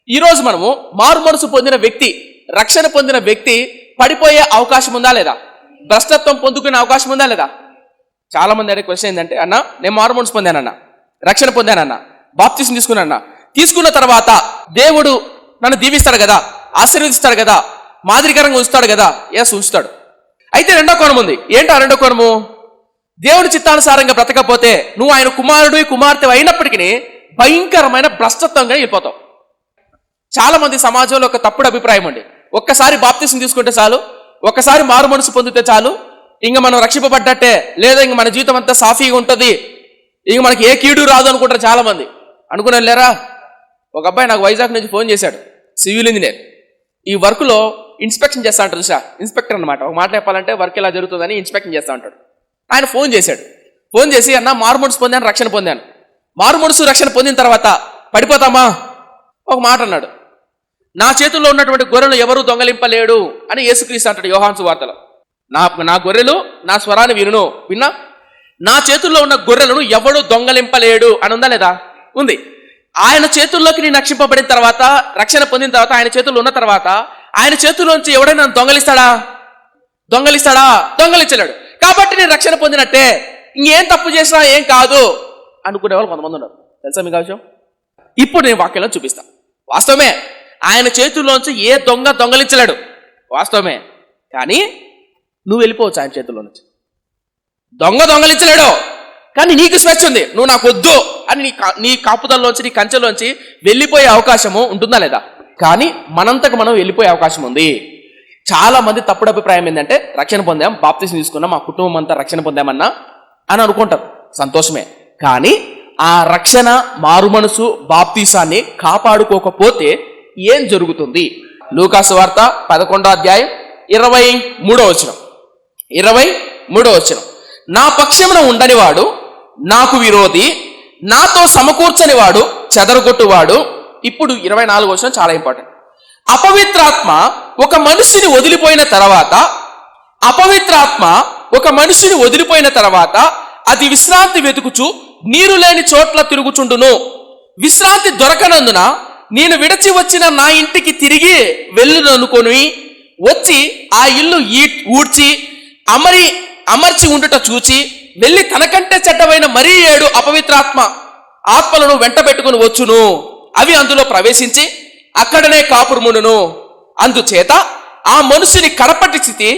ఈరోజు మనము మారు మనసు పొందిన వ్యక్తి, రక్షణ పొందిన వ్యక్తి పడిపోయే అవకాశం ఉందా లేదా? భ్రష్టత్వం పొందుకునే అవకాశం ఉందా లేదా? చాలా మంది అడిగే క్వశ్చన్ ఏంటంటే, అన్న నేను మారు మనసు పొందానన్నా, రక్షణ పొందానన్నా, బాప్తిసం తీసుకున్నా, తీసుకున్న తర్వాత దేవుడు నన్ను దీవిస్తాడు కదా, ఆశీర్వదిస్తాడు కదా, మాదిరికరంగా ఉంచుతాడు కదా? ఎస్, ఉంచుతాడు. అయితే రెండో కోణం ఉంది. ఏంటో రెండో కోణము? దేవుడి చిత్తానుసారంగా బ్రతకపోతే నువ్వు ఆయన కుమారుడు కుమార్తె అయినప్పటికీ భయంకరమైన భ్రష్టత్వంగా వెళ్ళిపోతావు. చాలా మంది సమాజంలో ఒక తప్పుడు అభిప్రాయం అండి, ఒక్కసారి బాప్తిసం తీసుకుంటే చాలు, ఒక్కసారి మారు మనసు పొందితే చాలు, ఇంక మనం రక్షింపబడ్డట్టే, లేదా ఇంక మన జీవితం అంతా సాఫీగా ఉంటుంది, ఇంక మనకి ఏ కీడు రాదు అనుకుంటారు చాలా మంది. అనుకున్నాను లేరా? ఒక అబ్బాయి నాకు వైజాగ్ నుంచి ఫోన్ చేశాడు, సివిల్ ఇంజనీర్. ఈ వర్క్లో ఇన్స్పెక్షన్ చేస్తా అంటారు చూసా, ఇన్స్పెక్టర్ అనమాట. ఒక మాట చెప్పాలంటే వర్క్ ఎలా జరుగుతుందని ఇన్స్పెక్షన్ చేస్తా ఉంటాడు. ఆయన ఫోన్ చేశాడు. ఫోన్ చేసి, అన్న మారు మనసు పొందాను, రక్షణ పొందాను. మారు మనసు రక్షణ పొందిన తర్వాత పడిపోతామా? ఒక మాట అన్నాడు, నా చేతుల్లో ఉన్నటువంటి గొర్రెలు ఎవరు దొంగలింపలేడు అని యేసుక్రీస్తు అంటాడు యోహాను సువార్తలో. నా గొర్రెలు నా స్వరాన్ని విన్నా, నా చేతుల్లో ఉన్న గొర్రెలను ఎవడు దొంగలింపలేడు అని ఉందా లేదా? ఉంది. ఆయన చేతుల్లోకి నేను రక్షింపబడిన తర్వాత, రక్షణ పొందిన తర్వాత, ఆయన చేతుల్లో ఉన్న తర్వాత, ఆయన చేతుల్లోంచి ఎవడైనా దొంగలిస్తాడా? దొంగలించలేడు. కాబట్టి నేను రక్షణ పొందినట్టే, ఇంకేం తప్పు చేసినా ఏం కాదు అనుకునే వాళ్ళు కొంతమంది ఉన్నారు. తెలుసా మీకు ఆ విషయం? ఇప్పుడు నేను వాక్యంలో చూపిస్తా. వాస్తవమే, ఆయన చేతుల్లోంచి ఏ దొంగలించలేడు, వాస్తవమే. కానీ నువ్వు వెళ్ళిపోవచ్చు ఆయన చేతుల్లో నుంచి. దొంగలించలేడు, కానీ నీకు స్వేచ్ఛ ఉంది. నువ్వు నాకు వద్దు అని నీ కాపుదల్లోంచి, నీ కంచెలోంచి వెళ్ళిపోయే అవకాశము ఉంటుందా లేదా? కానీ మనంతకు మనం వెళ్ళిపోయే అవకాశం ఉంది. చాలా మంది తప్పుడు అభిప్రాయం ఏంటంటే, రక్షణ పొందాం, బాప్తిసం తీసుకున్నాం, మా కుటుంబం అంతా రక్షణ పొందామన్నా అని అనుకుంటారు. సంతోషమే. కానీ ఆ రక్షణ, మారు మనసు, బాప్తిసాన్ని కాపాడుకోకపోతే ఏం జరుగుతుంది? లూకాసు వార్త 11వ అధ్యాయం 23వ వచనం. నా పక్షమున ఉండని వాడు నాకు విరోధి, నాతో సమకూర్చని వాడు చెదరగొట్టువాడు. ఇప్పుడు 24వ వచనం చాలా ఇంపార్టెంట్. అపవిత్రాత్మ ఒక మనిషిని వదిలిపోయిన తర్వాత అది విశ్రాంతి వెతుకుచు నీరు లేని చోట్ల తిరుగుచుండును. విశ్రాంతి దొరకనందున నేను విడచి వచ్చిన నా ఇంటికి తిరిగి వెళ్ళుననుకొని వచ్చి ఆ ఇల్లు ఊడ్చి అమర్చి ఉండుట చూచి వెళ్ళి తనకంటే చెడ్డమైన మరీ 7 ఆత్మలను వెంట పెట్టుకుని వచ్చును. అవి అందులో ప్రవేశించి అక్కడనే కాపురమును. అందుచేత ఆ మనుషుని కడపటి స్థితి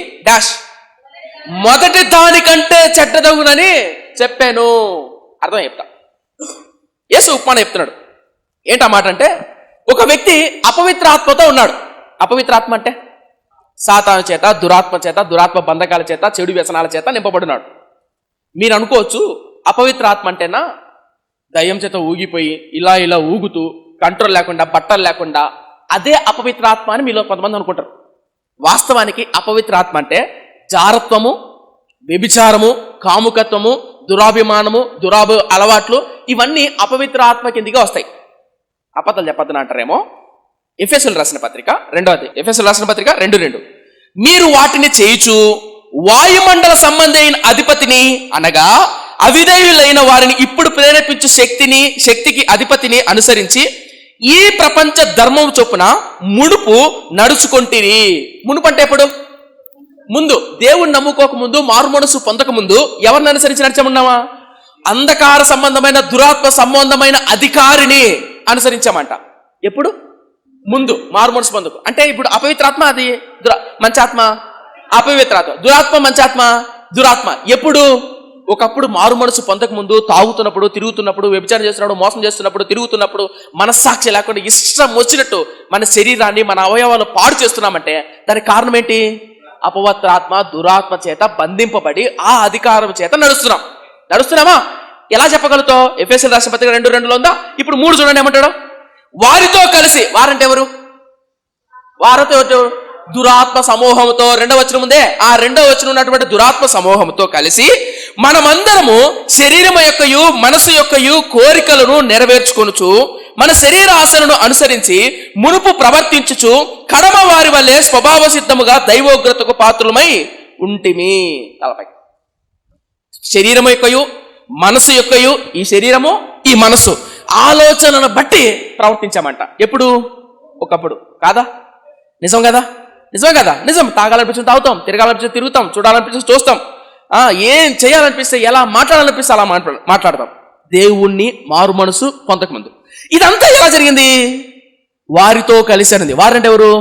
మొదటి దానికంటే చెడ్డదగునని చెప్పాను. అర్థం చెప్తా. యేసు ఉపమానం చెప్తున్నాడు. ఏంటా మాట అంటే, ఒక వ్యక్తి అపవిత్ర ఆత్మతో ఉన్నాడు. అపవిత్ర ఆత్మ అంటే సాతాను చేత, దురాత్మ బంధకాల చేత, చెడు వ్యసనాల చేత నింపబడినాడు. మీరు అనుకోవచ్చు, అపవిత్ర ఆత్మ అంటేనా దయ్యం చేత ఊగిపోయి ఇలా ఊగుతూ కంట్రోల్ లేకుండా, బట్టలు లేకుండా, అదే అపవిత్ర ఆత్మ అని మీలో కొంతమంది అనుకుంటారు. వాస్తవానికి అపవిత్ర ఆత్మ అంటే జారత్వము, వ్యభిచారము, కాముకత్వము, దురాభిమానము, అలవాట్లు, ఇవన్నీ అపవిత్ర ఆత్మ కిందిగా వస్తాయి. అబద్ధాలు చెప్పద్దని అంటారేమో. ఎఫెసీయులకు రాసిన పత్రిక 2:2 మీరు వాటిని చేయుచు వాయుమండల సంబంధమైన అధిపతిని అనగా అవిధేయులైన వారిని ఇప్పుడు ప్రేరేపించు శక్తికి అధిపతిని అనుసరించి ఈ ప్రపంచ ధర్మం చొప్పున మునుపు నడుచుకొంటిరి. మునుపు అంటే ఎప్పుడు? ముందు దేవుణ్ణి నమ్ముకోక ముందు, మారు మనసు పొందక ముందు ఎవరిని అనుసరించి నడిచామన్నావా? అంధకార సంబంధమైన, దురాత్మ సంబంధమైన అధికారిని అనుసరించామంట. ఎప్పుడు? ముందు మారు మనసు పొందకు. అంటే ఇప్పుడు అపవిత్రాత్మ, అది మంచాత్మ, అపవిత్రాత్మ, దురాత్మ, మంచాత్మ, దురాత్మ. ఎప్పుడు? ఒకప్పుడు మారు మనసు పొందక ముందు తాగుతున్నప్పుడు, తిరుగుతున్నప్పుడు, వ్యభిచారం చేస్తున్నప్పుడు, మోసం చేస్తున్నప్పుడు, తిరుగుతున్నప్పుడు, మనస్సాక్షి లేకుండా ఇష్టం వచ్చినట్టు మన శరీరాన్ని, మన అవయవాలు పాడు చేస్తున్నామంటే దానికి కారణం ఏంటి? అపవిత్రాత్మ, దురాత్మ చేత బంధింపబడి ఆ అధికారం చేత నడుస్తున్నామా? ఎలా చెప్పగలుగుతావు? ఎఫెసీయులకు రాసిన పత్రిక 2:2 ఉందా? ఇప్పుడు 3 చూడండి ఏమంటాడు. వారితో కలిసి, వారంటే ఎవరు? వారితో దురాత్మ సమూహంతో, 2వ వచనం ఉందే, ఆ 2వ వచనం ఉన్నటువంటి దురాత్మ సమూహంతో కలిసి మనమందరము శరీరము యొక్కయు మనసు యొక్కయు కోరికలను నెరవేర్చుకొనుచు మన శరీర ఆశలను అనుసరించి మునుపు ప్రవర్తించుచు కడమ వారి వల్లే స్వభావ సిద్ధముగా దైవోగ్రతకు పాత్రులమై ఉంటిమి. తలపై శరీరము యొక్కయు మనసు యొక్కయు, ఈ శరీరము ఈ మనసు ఆలోచనను బట్టి ప్రవర్తించామంట. ఎప్పుడు? ఒకప్పుడు. కాదా? నిజం కదా? నిజమే కదా? నిజం. తాగాలనిపించి తాగుతాం, తిరగాలనిపించి తిరుగుతాం, చూడాలనిపించి చూస్తాం, ఏం చేయాలనిపిస్తే, ఎలా మాట్లాడాలనిపిస్తే అలా మాట్లాడతాం. దేవుణ్ణి మారు మనసు పొందకముందు ఇదంతా ఎలా జరిగింది? వారితో కలిసి అనింది. వారంటే ఎవరు?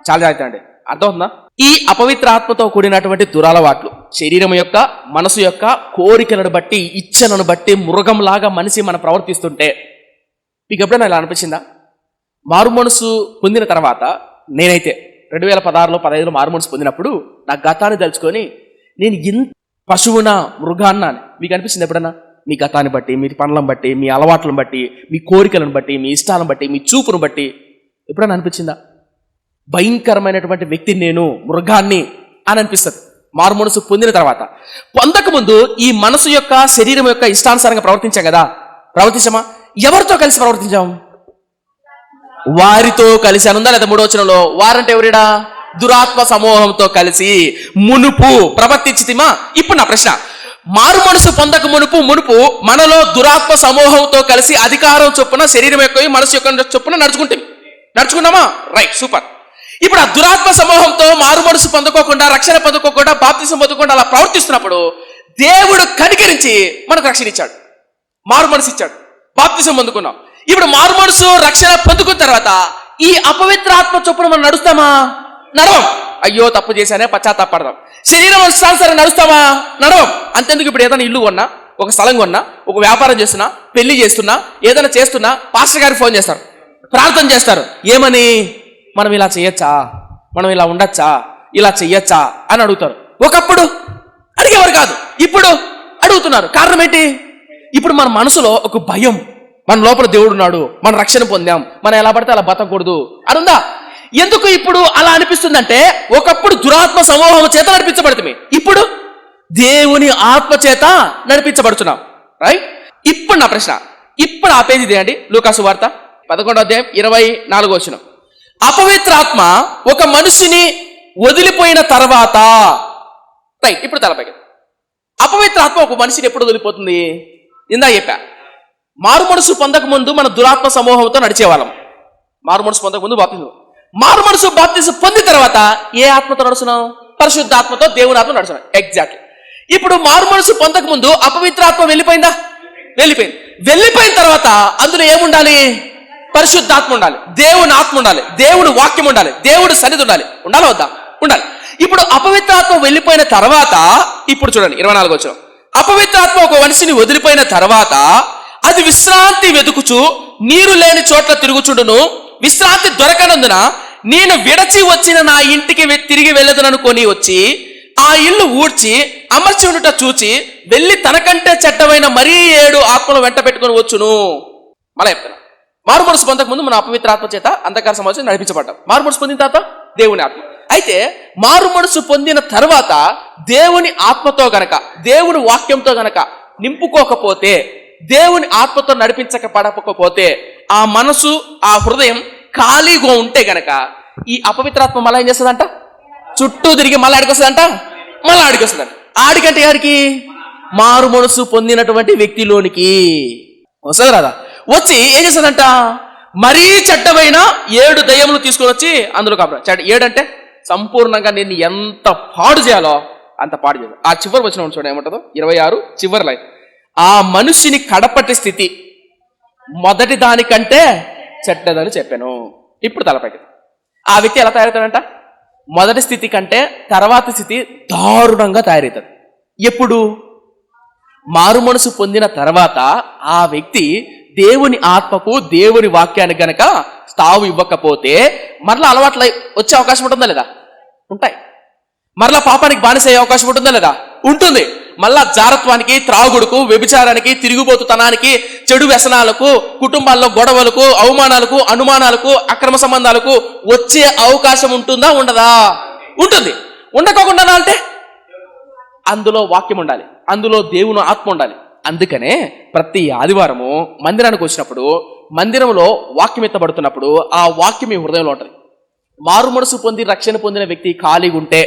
చాలా జాగ్రత్త అండి, అర్థమవుతుందా? ఈ అపవిత్ర ఆత్మతో కూడినటువంటి దురలవాట్లు శరీరం యొక్క, మనసు యొక్క కోరికలను బట్టి, ఇచ్చలను బట్టి మృగంలాగా మనిషి మనం ప్రవర్తిస్తుంటే మీకు ఎప్పుడైనా ఇలా అనిపించిందా? మారు మనసు పొందిన తర్వాత, నేనైతే 2016లో 15లో మారు మనసు పొందినప్పుడు నా గతాన్ని తలుచుకొని నేను ఇంత పశువున, మృగాన్న అని మీకు అనిపించింది ఎప్పుడన్నా? మీ గతాన్ని బట్టి, మీ పనులను బట్టి, మీ అలవాట్లను బట్టి, మీ కోరికలను బట్టి, మీ ఇష్టాలను బట్టి, మీ చూపును బట్టి ఎప్పుడన్నా అనిపించిందా? భయంకరమైనటువంటి వ్యక్తిని నేను, మృగాన్ని అని అనిపిస్తుంది మారు మనసు పొందిన తర్వాత. పొందకముందు ఈ మనసు యొక్క, శరీరం యొక్క ఇష్టానుసారంగా ప్రవర్తించాం కదా. ప్రవర్తించామా? ఎవరితో కలిసి ప్రవర్తించాం? వారితో కలిసి అనుందా లేదా? 3వ వచనంలో వారంటే ఎవరిడా? దురాత్మ సమూహంతో కలిసి మునుపు ప్రవర్తించితిమా. ఇప్పుడు నా ప్రశ్న, మారు మనసు పొందక మునుపు మనలో దురాత్మ సమూహంతో కలిసి అధికారం చొప్పున, శరీరం యొక్క, మనసు యొక్క చొప్పున నడుచుకున్నామా? Right, super. ఇప్పుడు ఆ దురాత్మ సమూహంతో మారు మనసు పొందుకోకుండా, రక్షణ పొందుకోకుండా, బాప్తిసం పొందకుండా అలా ప్రవర్తిస్తున్నప్పుడు దేవుడు కనికరించి మనకు రక్షణ ఇచ్చాడు, మారు మనసు ఇచ్చాడు, బాప్తిసం పొందుకున్నాం. ఇప్పుడు మారు మనసు, రక్షణ పొందుకున్న తర్వాత ఈ అపవిత్ర ఆత్మ చొప్పున మనం నడుస్తామా? నడవం. అయ్యో తప్పు చేశానే పశ్చాత్తాపడదాం. శరీరం అనుసారం నడుస్తామా? నడవం. అంతెందుకు, ఇప్పుడు ఏదైనా ఇల్లు కొన్నా, ఒక స్థలం కొన్నా, ఒక వ్యాపారం చేస్తున్నా, పెళ్లి చేస్తున్నా, ఏదైనా చేస్తున్నా, పాస్టర్ గారికి ఫోన్ చేస్తారు, ప్రార్థన చేస్తారు. ఏమని? మనం ఇలా చేయొచ్చా, మనం ఇలా ఉండొచ్చా, ఇలా చెయ్యొచ్చా అని అడుగుతారు. ఒకప్పుడు అడిగేవారు కాదు, ఇప్పుడు అడుగుతున్నారు. కారణం ఏంటి? ఇప్పుడు మన మనసులో ఒక భయం, మన లోపల దేవుడు ఉన్నాడు, మన రక్షణ పొందాం, మనం ఎలా పడితే అలా బతకూడదు అని ఉందా? ఎందుకు ఇప్పుడు అలా అనిపిస్తుందంటే, ఒకప్పుడు దురాత్మ సమూహం చేత నడిపించబడుతుంది, ఇప్పుడు దేవుని ఆత్మ చేత నడిపించబడుతున్నాం. రైట్? ఇప్పుడు నా ప్రశ్న, ఇప్పుడు ఆ పేజీ తీయండి, లూకాసు వార్త 11వ అధ్యాయం 24వ వచనం. అపవిత్ర ఆత్మ ఒక మనిషిని వదిలిపోయిన తర్వాత, రైట్, ఇప్పుడు తలపైకి. అపవిత్ర ఆత్మ ఒక మనిషిని ఎప్పుడు వదిలిపోతుంది? ఇందా చెప్పా, మారు మనసు పొందక ముందు మన దురాత్మ సమూహంతో నడిచేవాళ్ళం. మారు మనసు పొందక ముందు బాప్తిజం, మారు మనసు బాప్తిజం పొందిన తర్వాత ఏ ఆత్మతో నడుస్తున్నాం? పరిశుద్ధాత్మతో, దేవుని ఆత్మ నడుస్తున్నాం. ఎగ్జాక్ట్లీ. ఇప్పుడు మారు మనసు పొందక ముందు అపవిత్రాత్మ వెళ్ళిపోయిందా? వెళ్ళిపోయిన తర్వాత అందులో ఏముండాలి? పరిశుద్ధాత్మ ఉండాలి, దేవుని ఆత్మ ఉండాలి, దేవుని వాక్యం ఉండాలి, దేవుడి సన్నిధి ఉండాలి. ఉండాలా వద్దా? ఉండాలి. ఇప్పుడు అపవిత్రాత్మ వెళ్ళిపోయిన తర్వాత, ఇప్పుడు చూడండి 24వ వచనం. అపవిత్రాత్మ ఒక మనిషిని వదిలిపోయిన తర్వాత అది విశ్రాంతి వెతుకుచు నీరు లేని చోట్ల తిరుగుచుండును. విశ్రాంతి దొరకనందున నేను విడచి వచ్చిన నా ఇంటికి తిరిగి వెళ్ళదననుకొని వచ్చి ఆ ఇల్లు ఊడ్చి అమర్చి ఉండుట చూచి వెళ్ళి తనకంటే చెడ్డమైన మరీ 7 ఆత్మలు వెంట పెట్టుకొని వచ్చును. మళ్ళీ చెప్తాను, మారు మనసు పొందక ముందు మన అపవిత్ర ఆత్మ చేత అంధకార సమాజం నడిపించబడ్డాం. మారు మనసు పొందిన తర్వాత దేవుని ఆత్మ. అయితే మారు మనసు పొందిన తర్వాత దేవుని ఆత్మతో గనక, దేవుని వాక్యంతో గనక నింపుకోకపోతే, దేవుని ఆత్మతో నడిపించకపోతే, ఆ మనసు, ఆ హృదయం ఖాళీగా ఉంటే గనక ఈ అపవిత్రాత్మ మళ్ళీ ఏం చేస్తుందంట? చుట్టూ తిరిగి మళ్ళీ ఆడికొస్తుందంట, మళ్ళీ ఆడికొస్తుందంట. ఆడికంటే ఎవరికి? మారు మనసు పొందినటువంటి వ్యక్తిలోనికి వస్తుంది రాదా? వచ్చి ఏం చేస్తుందంట? మరీ చెడ్డమైన 7 దయ్యములు తీసుకొని వచ్చి అందులో కాపురా. 7 అంటే సంపూర్ణంగా నేను ఎంత పాడు చేయాలో అంత పాడు చేయాలి. ఆ చివరి వచ్చిన చూడండి ఏమంటుందో, 26 చివరి లైన్. ఆ మనిషిని కడపటి స్థితి మొదటి దానికంటే చెడ్డదని చెప్పాను. ఇప్పుడు తలపైకి. ఆ వ్యక్తి ఎలా తయారవుతాడంట? మొదటి స్థితి కంటే తర్వాత స్థితి దారుణంగా తయారవుతుంది. ఎప్పుడు? మారు మనసు పొందిన తర్వాత ఆ వ్యక్తి దేవుని ఆత్మకు, దేవుని వాక్యానికి గనక తావు ఇవ్వకపోతే మరలా అలవాట్ల వచ్చే అవకాశం ఉంటుందా లేదా? ఉంటాయి. మరలా పాపానికి బానిస అయ్యే అవకాశం ఉంటుందా లేదా? ఉంటుంది. మళ్ళా జారత్వానికి, త్రాగుడుకు, వ్యభిచారానికి, తిరుగుబోతుతనానికి, చెడు వ్యసనాలకు, కుటుంబాల్లో గొడవలకు, అవమానాలకు, అనుమానాలకు, అక్రమ సంబంధాలకు వచ్చే అవకాశం ఉంటుందా? ఉండదా? ఉంటుంది. ఉండకోకుండా అంటే అందులో వాక్యం ఉండాలి, అందులో దేవుని ఆత్మ ఉండాలి. అందుకనే ప్రతి ఆదివారము మందిరానికి వచ్చినప్పుడు, మందిరంలో వాక్యం ఎత్తబడుతున్నప్పుడు ఆ వాక్యం మీ హృదయంలో ఉంటుంది. మారు మనసు పొంది రక్షణ పొందిన వ్యక్తి ఖాళీగా ఉంటే,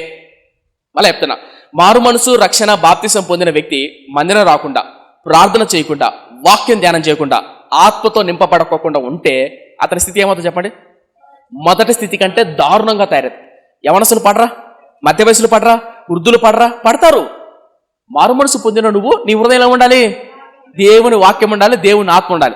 మళ్ళీ చెప్తున్నా, మారు మనసు, రక్షణ, బాప్తిసం పొందిన వ్యక్తి మందిరం రాకుండా, ప్రార్థన చేయకుండా, వాక్యం ధ్యానం చేయకుండా, ఆత్మతో నింపబడకోకుండా ఉంటే అతని స్థితి ఏమవుతుంది చెప్పండి? మొదటి స్థితి కంటే దారుణంగా తయారవుతుంది. యవనస్తులు పడరా, మధ్య వయసులు పడరా, వృద్ధులు పడరా, పడతారు. మారు మనసు పొందిన నువ్వు నీ హృదయంలో ఉండాలి, దేవుని వాక్యం ఉండాలి, దేవుని ఆత్మ ఉండాలి.